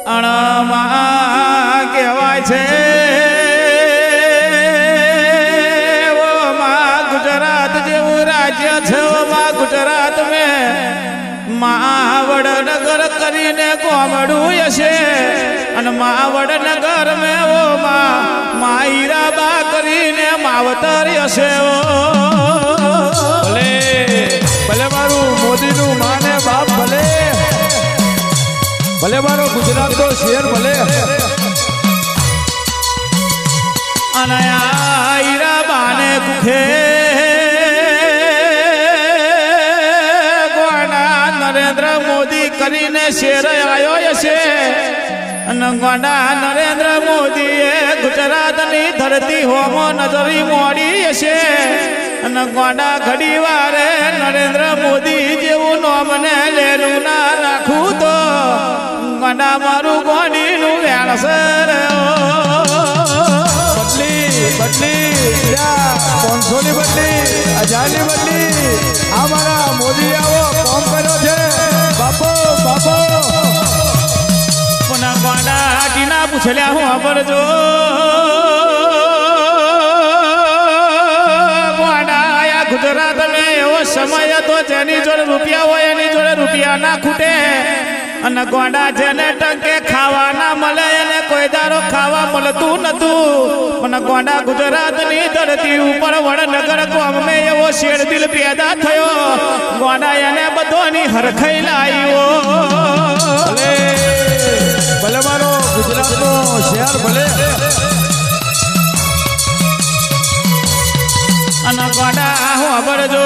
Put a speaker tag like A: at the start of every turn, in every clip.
A: અણમાં કહેવાય છે ઓ માં ગુજરાત જેવું રાજ્ય છે ઓ માં ગુજરાત મેં માં વડનગર કરીને ગોમડું હશે અને માં વડનગર મેં ઓ માં હીરાબા કરીને માવતર હશે ઓ
B: ભલે ભલે મારું મોદીનું માને બાપ ભલે ભલે મારો ગુજરાતનો શેર ભલે
A: અને હીરાબાને કુખે ગોંડા નરેન્દ્ર મોદી કરીને શેર આવ્યો હશે અને ગોંડા નરેન્દ્ર મોદીએ ગુજરાતની ધરતી હોમો નજરી મોડી હશે અને ગોંડા ઘડી વારે નરેન્દ્ર મોદી જેવું નોમને લેલું ના રાખું તો ગોંડા મારું ગોંડીનું વેણસર
B: બદલી 500 ની બદલી 1000 ની બદલી આ મારા મોદી આવો કામ કર્યો છે બાપો બાપો
A: પણ ગોંડા ટીના પૂછલ્યા હું ખબરજો ગુજરાત મેં એવો સમય હતો જેની જોડે રૂપિયા હોય એની જોડે રૂપિયા ના ખૂટે અને ગોંડા જેને ટંકે ખાવા ના મળે એને કોઈ દારો ખાવા મળતું નતું પણ ગોંડા ગુજરાતની ધરતી ઉપર વડનગર ગામમાં એવો શેરદિલ પેદા થયો ગોંડા એને બધોની હરખાઈ લાવ્યો
B: ભલે ભલે મારો ગુજરાતનો શહેર ભલે
A: અને ગોંડા હું ખબરજો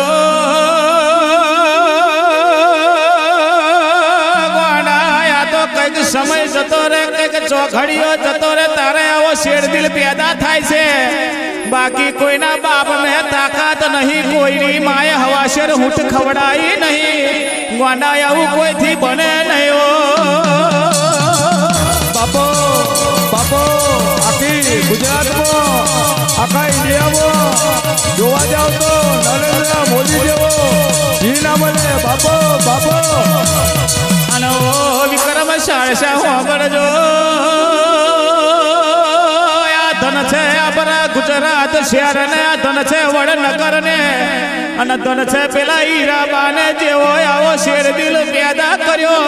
A: ગોંડા તો કઈક સમય જતો રે કઈક ચોઘડીઓ જતો રે તારે આવો શેરદિલ પેદા થાય છે બાકી કોઈના બાપ મેં તાકાત નહીં કોઈની માએ હવાશેર હૂંઠ ખવડાવી નહીં ગોંડા આવું કોઈથી બને નહીં
B: બાપો બાપો આખી ગુજરાતમાં આખા ઇન્ડિયામાં જોવા જાવ તો નરેન્દ્ર મોદી જેવો જી ના મળે બાપો બાપો
A: અને વિક્રમ શાળશા સાંભળજો આ ધન છે આપણા ગુજરાત શહેર ને આ ધન છે વડનગર ને અને ધન છે પેલા હીરાબાને જેવો આવો શેરદિલ પેદા કર્યો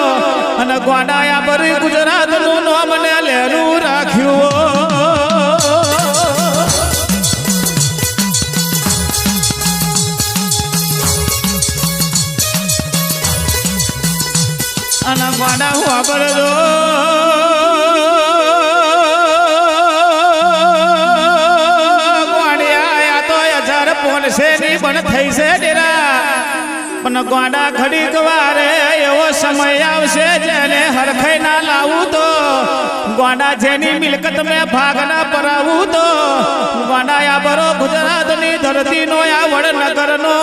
A: અને ગોંડા આ બરી ગુજરાતનું નામ ને લેલું રાખ્યું અને ગોંડા હું ખબરજો ગોંડિયા તો 1000 ની પણ થઈ છે ડેરા પણ ગોંડા ઘડીક વારે એવો સમય આવશે જેને હરખાઈ ના લાવું તો ગોંડા જેની મિલકત મેં ભાગ ના પરાવું તો ગોંડા આ બરો ગુજરાતની ધરતીનો આ વડનગરનો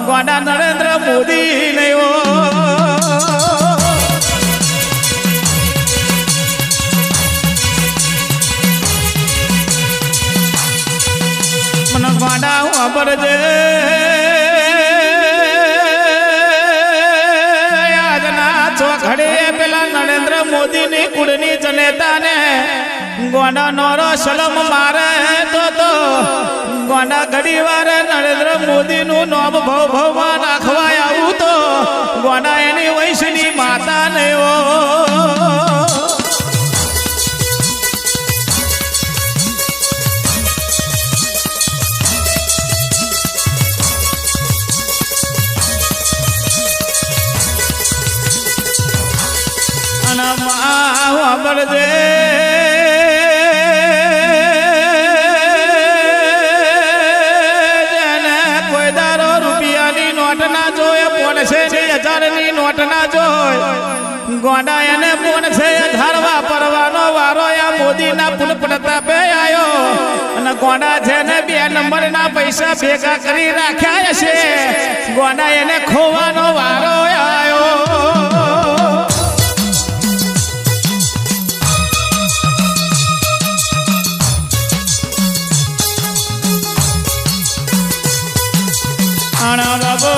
A: ગોંડા નરેન્દ્ર મોદી નહીં ગોંડા હું ખબરજે આજના ચોખડે પેલા નરેન્દ્ર મોદીની કુળની જનેતાને ગોંડા નોરો સલમ મારે તો ગોંડા ઘડી વારે નરેન્દ્ર મોદીનું નામ ભવમાં નાખવા આવું તો ગોંડા એની વૈશ્યની માતા નહીં સાંભળજે જેને કોઈ દારો રૂપિયાની નોટ ના જોયે 500,000 ની નોટ ના જોય ગોંડા એને 500,000 વાપરવાનો વારો આ મોદીના પુલ પ્રતાપે આવ્યો અને ગોંડા જેને 2 નંબરના પૈસા ભેગા કરી રાખ્યા હશે ગોંડા એને ખોવાનો વારો આવ્યો આણા બાબો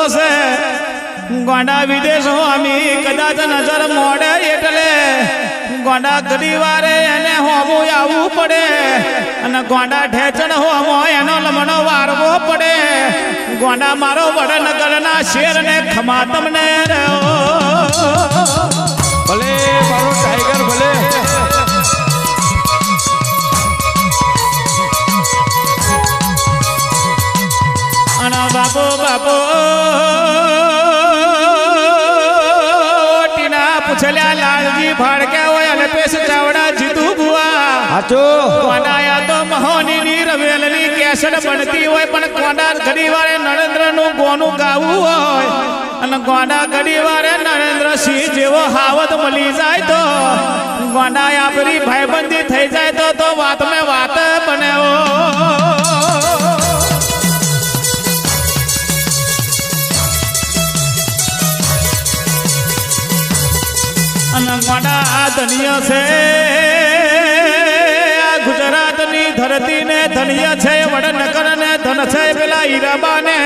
A: છે ગોંડા વિદેશ હોમી કદાચ નજર મોડે એટલે ગોંડા ઘડી વારે એને હોમું આવવું પડે અને ગોંડા ઢેચણ હોમો એનો લમણો વારવો પડે ગોંડા મારો વડનગરના શેરને ખમા તમને રહ્યો
B: ભલે મારો ટાઈગર ભલે
A: અને બાપો બાપો ટીના પૂછલ્યા લાલજી ભાડક્યા હોય અને પેશ ચાવડા જીતું બુઆ
B: હાચો
A: કોનાયા તો મહોની રવેલની કેસેટ બનતી હોય પણ કોના ઘડી વારે નરેન્દ્રનું ગોનું ગાવું હોય અને ગોના ઘડી વારે નરેન્દ્રસિંહ જેવો હાવત મળી જાય તો ગોના આપણી ભાઈબંધી થઈ જાય તો વાત મેં વાત બને અને ગોંડા આ ધન્ય છે આ ગુજરાતની ધરતી ને ધન્ય છે વડનગર ને ધન છે પેલા હીરાબા ને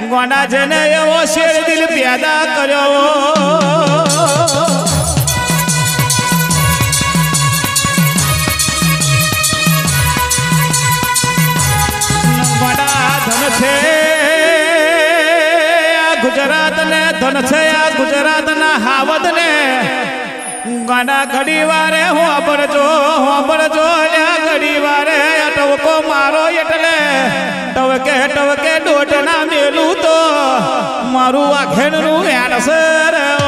A: ગોંડા જેને એવો શેર દિલ પેદા કર્યો ગોંડા ધન છે ગુજરાત ને ધન છે આ ગુજરાત ના હાવદ ને ગોંડા ઘડી વારે હોબરજો ઘડી વારે ટવકો મારો એટલે ટવકે દોઢ ના મેલું તો મારું આખેડનું યાદ સર